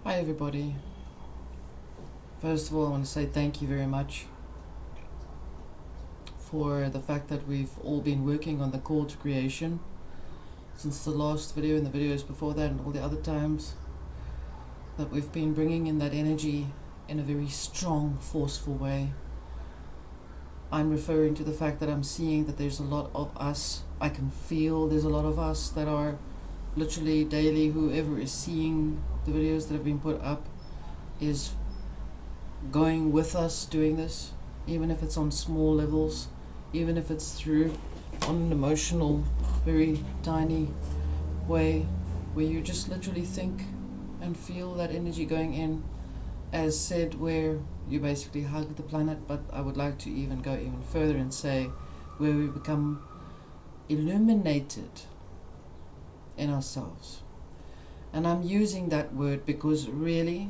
Hi everybody. First of all, I want to say thank you very much for the fact that we've all been working on the call to creation since the last video and the videos before that and all the other times that we've been bringing in that energy in a very strong, forceful way. I'm referring to the fact that I'm seeing that there's a lot of us. I can feel there's a lot of us that are literally daily, whoever is seeing the videos that have been put up is going with us doing this, even if it's on small levels, even if it's through on an emotional, very tiny way, where you just literally think and feel that energy going in, as said, where you basically hug the planet. But I would like to even go even further and say where we become illuminated in ourselves. And I'm using that word because really,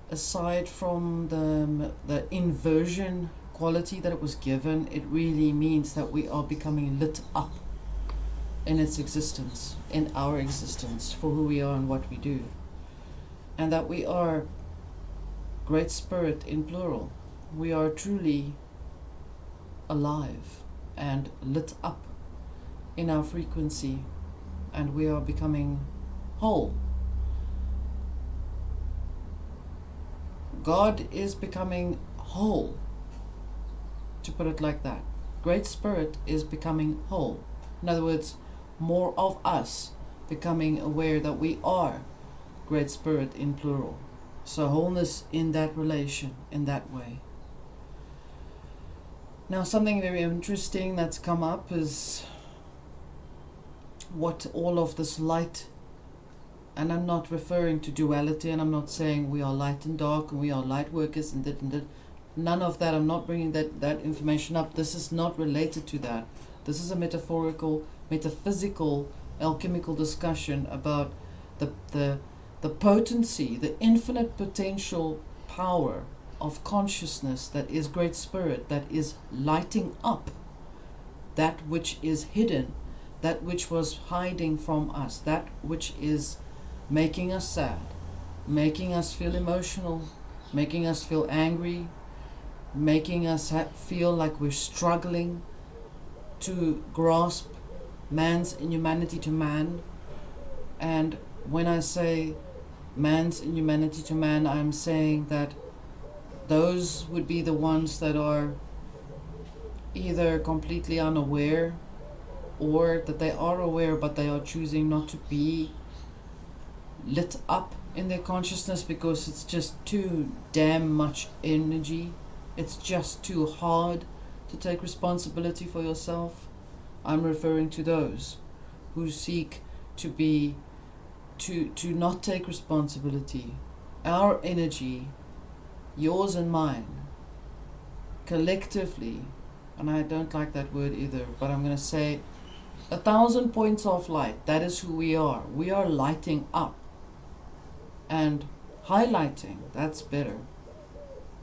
aside from the inversion quality that it was given, it really means that we are becoming lit up in its existence, in our existence, for who we are and what we do. And that we are Great Spirit in plural. We are truly alive and lit up in our frequency, and we are becoming whole. God is becoming whole, to put it like that. Great Spirit is becoming whole. In other words, more of us becoming aware that we are Great Spirit in plural. So wholeness in that relation, in that way. Now, something very interesting that's come up is what all of this light, and I'm not referring to duality, and I'm not saying we are light and dark and we are light workers and that and that. None of that. I'm not bringing that information up. This is not related to that. This is a metaphorical, metaphysical, alchemical discussion about the potency, the infinite potential power of consciousness that is Great Spirit, that is lighting up that which is hidden, that which was hiding from us, that which is making us sad, making us feel emotional, making us feel angry, making us feel like we're struggling to grasp man's inhumanity to man. And when I say man's inhumanity to man, I'm saying that those would be the ones that are either completely unaware, or that they are aware but they are choosing not to be lit up in their consciousness because it's just too damn much energy. It's just too hard to take responsibility for yourself. I'm referring to those who seek to be to not take responsibility. Our energy, yours and mine, collectively, and I don't like that word either, but I'm going to say 1,000 points of light. That is who we are. We are lighting up and highlighting, that's better,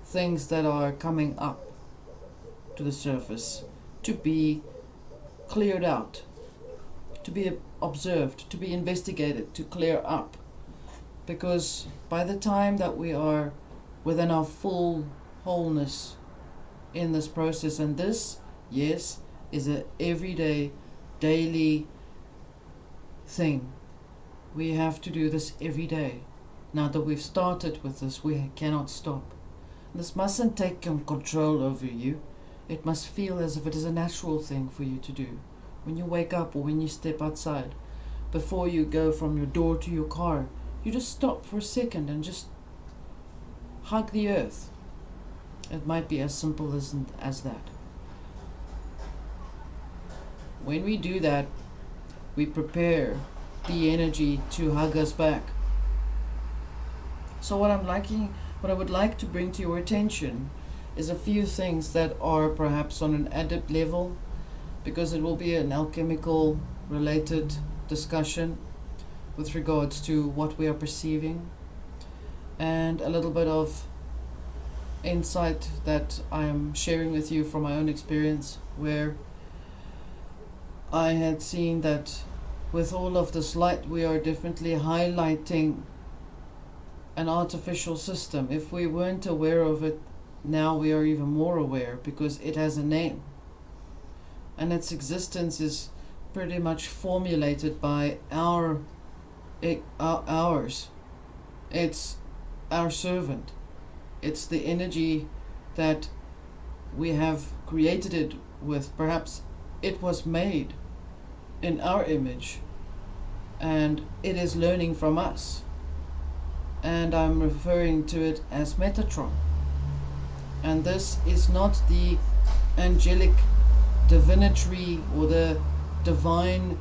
things that are coming up to the surface to be cleared out, to be observed, to be investigated, to clear up. Because by the time that we are within our full wholeness in this process, and this, yes, is a everyday, daily thing. We have to do this every day. Now that we've started with this, we cannot stop. This mustn't take control over you. It must feel as if it is a natural thing for you to do. When you wake up or when you step outside, before you go from your door to your car, you just stop for a second and just hug the earth. It might be as simple as that. When we do that, we prepare the energy to hug us back. So what I would like to bring to your attention is a few things that are perhaps on an adept level, because it will be an alchemical related discussion with regards to what we are perceiving, and a little bit of insight that I am sharing with you from my own experience, where I had seen that with all of this light we are definitely highlighting an artificial system. If we weren't aware of it, now we are even more aware because it has a name. And its existence is pretty much formulated by ours. It's our servant. It's the energy that we have created it with. Perhaps it was made in our image and it is learning from us. And I'm referring to it as Metatron. And this is not the angelic divinatory or the divine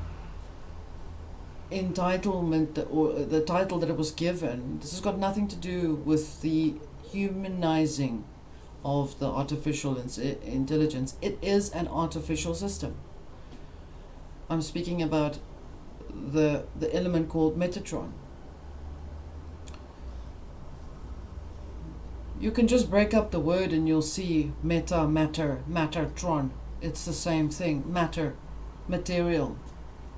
entitlement or the title that it was given. This has got nothing to do with the humanizing of the artificial intelligence. It is an artificial system. I'm speaking about the element called Metatron. You can just break up the word and you'll see meta, matter, mattertron. It's the same thing. Matter, material.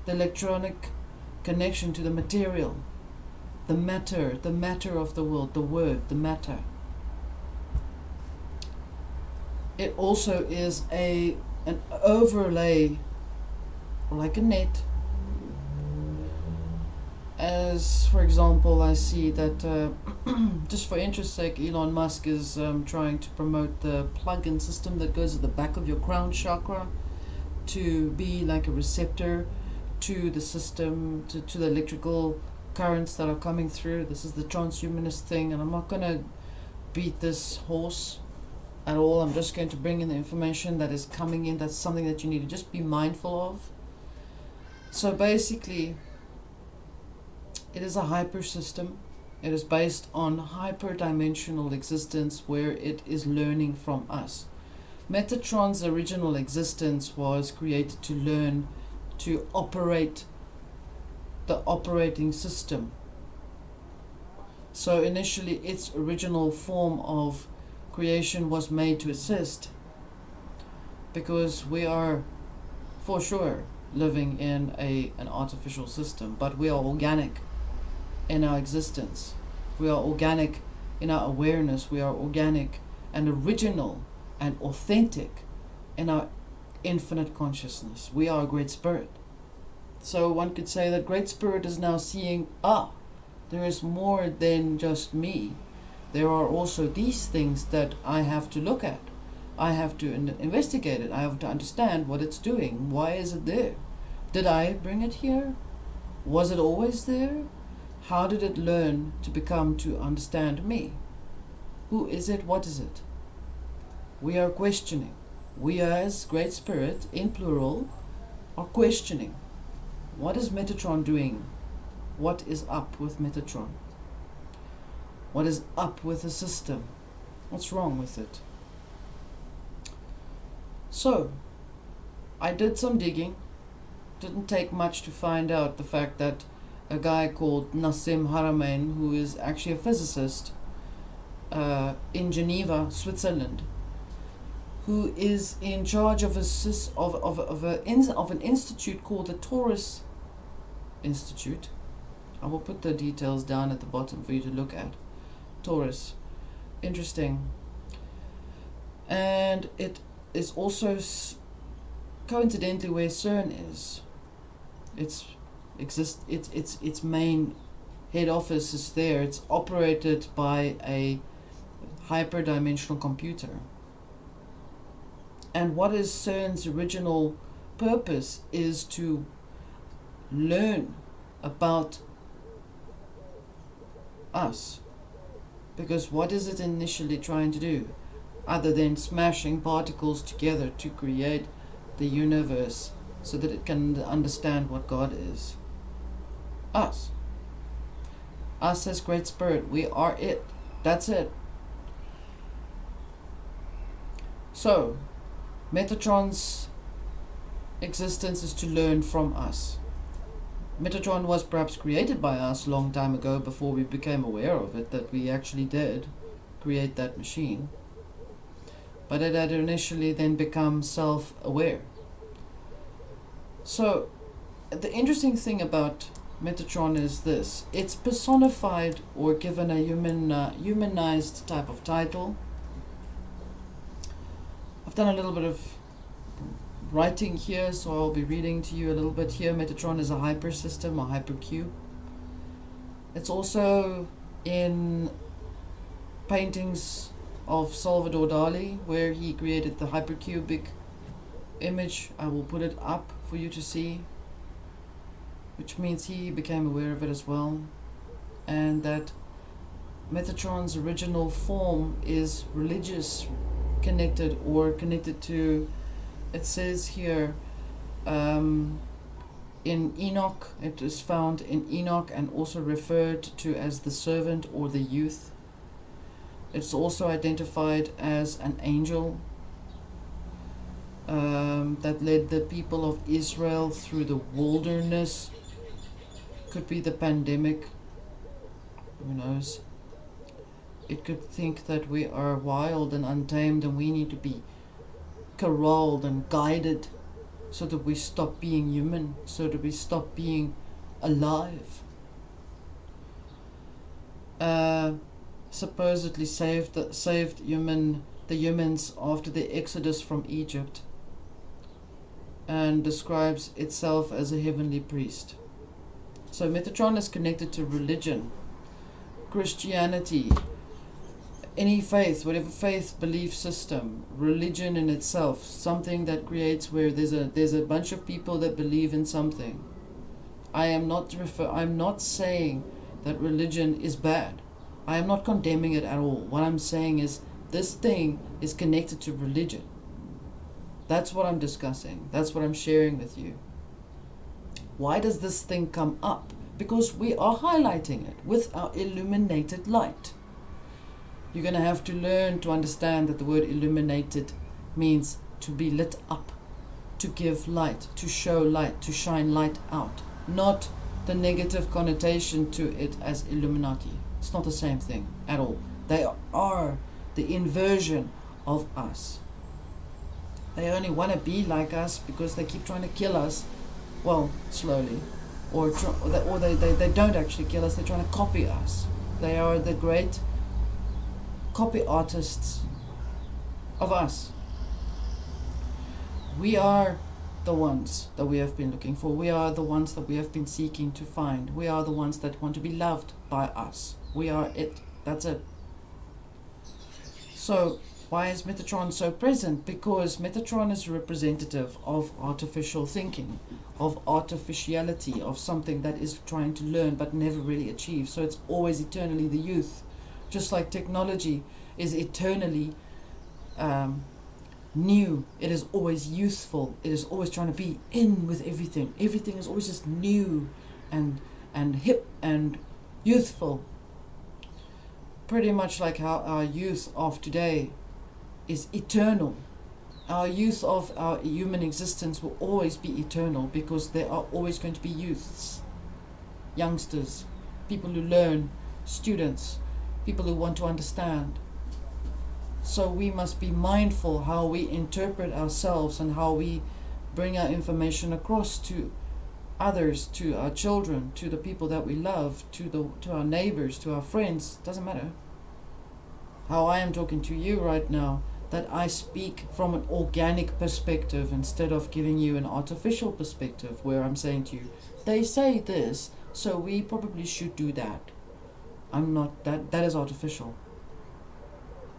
The electronic connection to the material. The matter of the world, the word, the matter. It also is an overlay, like a net. As, for example, I see that, just for interest's sake, Elon Musk is trying to promote the plug-in system that goes at the back of your crown chakra to be like a receptor to the system, to the electrical currents that are coming through. This is the transhumanist thing, and I'm not going to beat this horse at all. I'm just going to bring in the information that is coming in. That's something that you need to just be mindful of. So basically, it is a hyper system. It is based on hyperdimensional existence where it is learning from us. Metatron's original existence was created to learn to operate the operating system. So initially its original form of creation was made to assist, because we are for sure living in an artificial system, but we are organic in our existence. We are organic in our awareness. We are organic and original and authentic in our infinite consciousness. We are a great spirit. So one could say that great spirit is now seeing, there is more than just me. There are also these things that I have to look at. I have to investigate it. I have to understand what it's doing. Why is it there? Did I bring it here? Was it always there? How did it learn to understand me? Who is it? What is it? We are questioning. We as Great Spirit, in plural, are questioning. What is Metatron doing? What is up with Metatron? What is up with the system? What's wrong with it? So, I did some digging. Didn't take much to find out the fact that a guy called Nassim Haramein, who is actually a physicist in Geneva, Switzerland, who is in charge of an institute called the Taurus Institute. I will put the details down at the bottom for you to look at. Taurus. Interesting. And it is also coincidentally where CERN is. Its main head office is there. It's operated by a hyperdimensional computer. And what is CERN's original purpose is to learn about us. Because what is it initially trying to do? Other than smashing particles together to create the universe so that it can understand what God is. Us. Us as Great Spirit. We are it. That's it. So, Metatron's existence is to learn from us. Metatron was perhaps created by us a long time ago before we became aware of it, that we actually did create that machine. But it had initially then become self-aware. So, the interesting thing about Metatron is this. It's personified or given a humanized type of title. I've done a little bit of writing here, so I'll be reading to you a little bit here. Metatron is a hypersystem or hypercube. It's also in paintings of Salvador Dali, where he created the hypercubic image. I will put it up for you to see, which means he became aware of it as well, and that Metatron's original form is religious connected or connected to, it says here, in Enoch, it is found in Enoch and also referred to as the servant or the youth. It's also identified as an angel that led the people of Israel through the wilderness. Could be the pandemic, who knows. It could think that we are wild and untamed and we need to be corralled and guided so that we stop being human, so that we stop being alive. Supposedly saved the humans after the exodus from Egypt, and describes itself as a heavenly priest. So Metatron is connected to religion, Christianity, any faith, whatever faith, belief system, religion in itself, something that creates where there's a bunch of people that believe in something. I'm not saying that religion is bad. I am not condemning it at all. What I'm saying is this thing is connected to religion. That's what I'm discussing. That's what I'm sharing with you. Why does this thing come up? Because we are highlighting it with our illuminated light. You're going to have to learn to understand that the word illuminated means to be lit up, to give light, to show light, to shine light out. Not the negative connotation to it as Illuminati. It's not the same thing at all. They are the inversion of us. They only want to be like us because they keep trying to kill us, well, slowly. Or they don't actually kill us, they're trying to copy us. They are the great copy artists of us. We are the ones that we have been looking for. We are the ones that we have been seeking to find. We are the ones that want to be loved by us. We are it. That's it. So why is Metatron so present? Because Metatron is representative of artificial thinking, of artificiality, of something that is trying to learn but never really achieve. So it's always eternally the youth. Just like technology is eternally new. It is always youthful. It is always trying to be in with everything. Everything is always just new and hip and youthful. Pretty much like how our youth of today is eternal. Our youth of our human existence will always be eternal because there are always going to be youths, youngsters, people who learn, students, people who want to understand. So we must be mindful how we interpret ourselves and how we bring our information across to others, to our children, to the people that we love, to our neighbors, to our friends. Doesn't matter. How I am talking to you right now, that I speak from an organic perspective instead of giving you an artificial perspective where I'm saying to you, they say this, so we probably should do that. I'm not, that is artificial.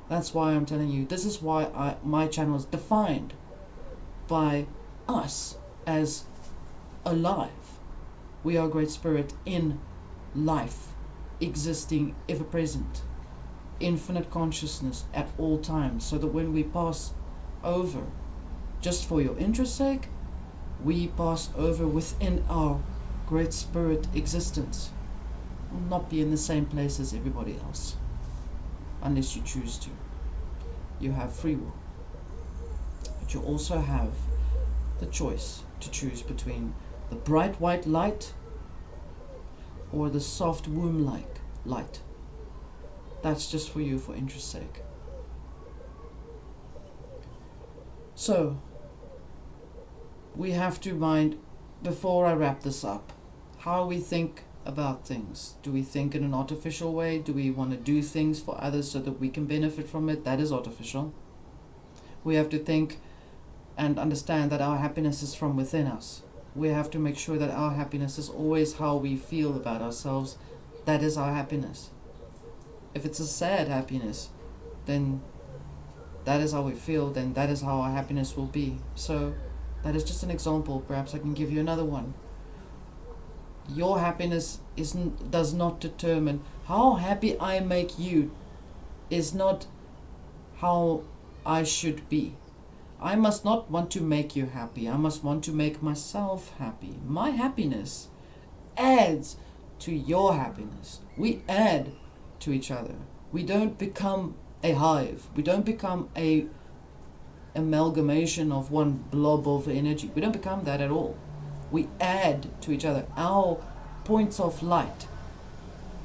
That's why I'm telling you, this is why my channel is defined by us as alive. We are Great Spirit in life, existing, ever present, infinite consciousness at all times, so that when we pass over, just for your interest's sake, we pass over within our Great Spirit existence. Will not be in the same place as everybody else, unless you choose to. You have free will, but you also have the choice to choose between the bright white light or the soft womb-like light. That's just for you for interest's sake. So we have to mind, before I wrap this up, how we think about things. Do we think in an artificial way? Do we want to do things for others so that we can benefit from it? That is artificial. We have to think and understand that our happiness is from within us. We have to make sure that our happiness is always how we feel about ourselves. That is our happiness. If it's a sad happiness, then that is how we feel, then that is how our happiness will be. So that is just an example. Perhaps I can give you another one. Your happiness does not determine how happy I make you, is not how I should be. I must not want to make you happy. I must want to make myself happy. My happiness adds to your happiness. We add to each other. We don't become a hive. We don't become a amalgamation of one blob of energy. We don't become that at all. We add to each other. Our points of light,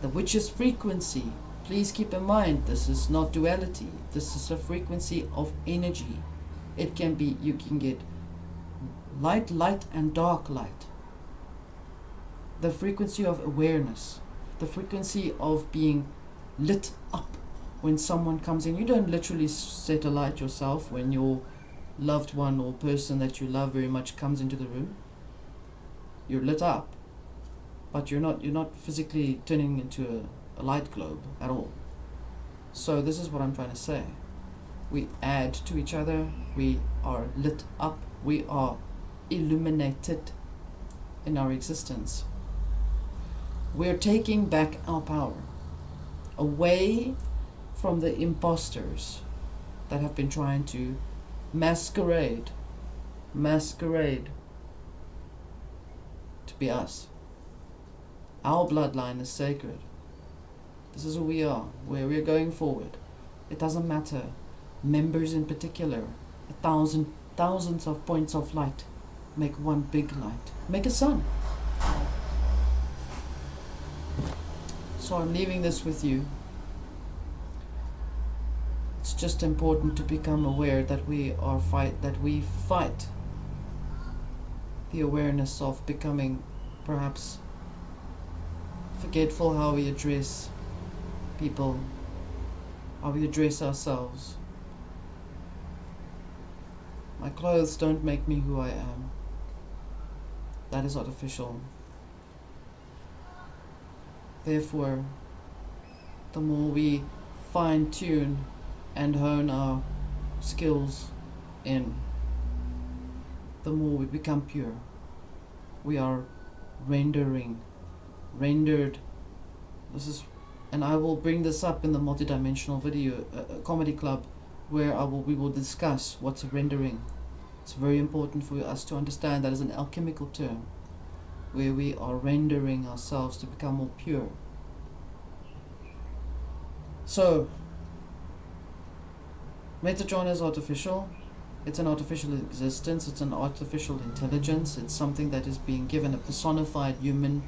which is frequency. Please keep in mind, this is not duality. This is a frequency of energy. It can be, you can get light and dark light. The frequency of awareness, the frequency of being lit up when someone comes in. You don't literally set a light yourself when your loved one or person that you love very much comes into the room. You're lit up, but you're not physically turning into a light globe at all. So this is what I'm trying to say. We add to each other. We are lit up. We are illuminated in our existence. We're taking back our power away from the imposters that have been trying to masquerade to be us. Our bloodline is sacred. This is who we are, where we're going forward. It doesn't matter. Members in particular, thousands of points of light make one big light. Make a sun. So I'm leaving this with you. It's just important to become aware that we fight the awareness of becoming perhaps forgetful how we address people, how we address ourselves. My clothes don't make me who I am. That is artificial. Therefore, the more we fine-tune and hone our skills in, the more we become pure. We are rendered. And I will bring this up in the multidimensional video comedy club, where we will discuss what's rendering. It's very important for us to understand that is an alchemical term, where we are rendering ourselves to become more pure. So, Metatron is artificial. It's an artificial existence. It's an artificial intelligence. It's something that is being given a personified human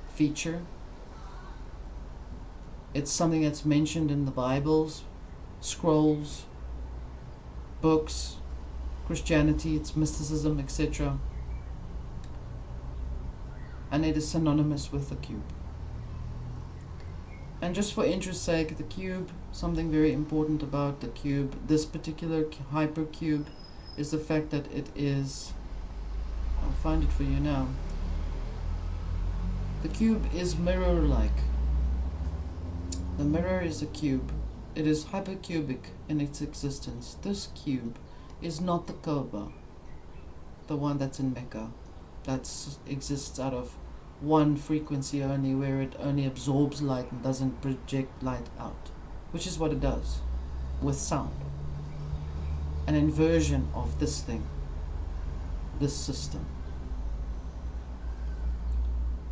feature. It's something that's mentioned in the Bibles, scrolls, books, Christianity, it's mysticism, etc. And it is synonymous with the cube. And just for interest's sake, the cube, something very important about the cube, this particular hypercube, is the fact that it is, I'll find it for you now. The cube is mirror-like. The mirror is a cube. It is hypercubic in its existence. This cube is not the Kaaba, the one that's in Mecca, that exists out of one frequency only, where it only absorbs light and doesn't project light out, which is what it does with sound. An inversion of this thing, this system.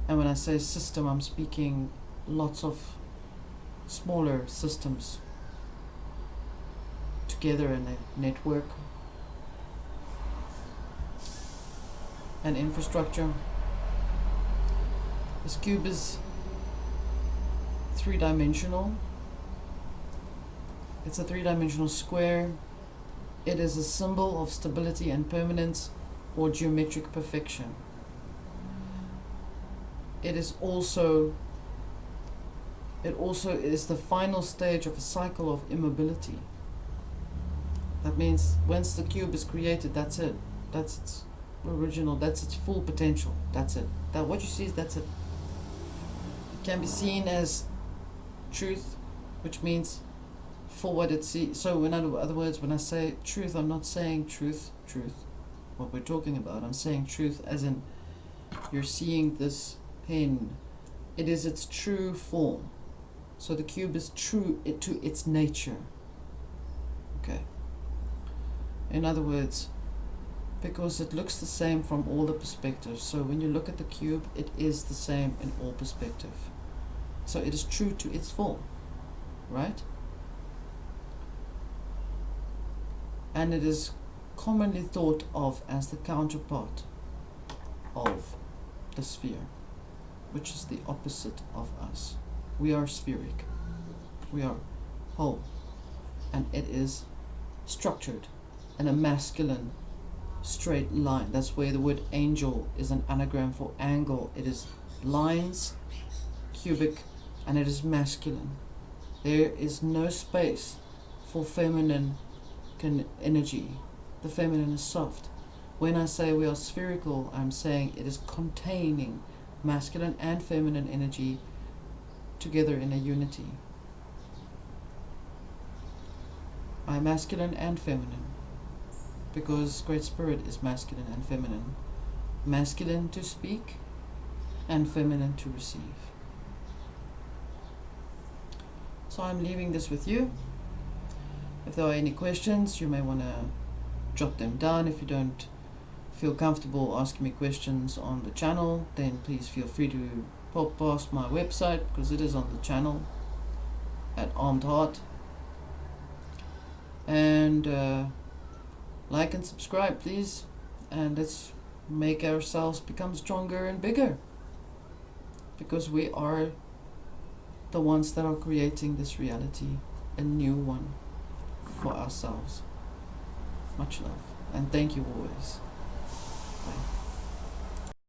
And when I say system, I'm speaking lots of smaller systems together in a network, an infrastructure. This cube is three-dimensional. It's a three-dimensional square. It is a symbol of stability and permanence, or geometric perfection. it also is the final stage of a cycle of immobility. That means once the cube is created, that's it. That's its original, that's its full potential. That's it. That what you see is that's it. It can be seen as truth, which means for what it sees. So in other words, when I say truth, I'm not saying truth, what we're talking about. I'm saying truth as in you're seeing this pen. It is its true form. So the cube is true to its nature. Okay. In other words, because it looks the same from all the perspectives. So when you look at the cube, it is the same in all perspective. So it is true to its form, right? And it is commonly thought of as the counterpart of the sphere, which is the opposite of us. We are spheric. We are whole. And it is structured in a masculine straight line. That's where the word angel is an anagram for angle. It is lines, cubic, and it is masculine. There is no space for feminine energy. The feminine is soft. When I say we are spherical, I'm saying it is containing masculine and feminine energy together in a unity. I'm masculine and feminine because Great Spirit is masculine and feminine. Masculine to speak and feminine to receive. So I'm leaving this with you. If there are any questions, you may want to jot them down. If you don't feel comfortable asking me questions on the channel, then please feel free to pop past my website, because it is on the channel at Armed Heart. And like and subscribe, please, and let's make ourselves become stronger and bigger, because we are the ones that are creating this reality, a new one for ourselves. Much love, and thank you always. Bye.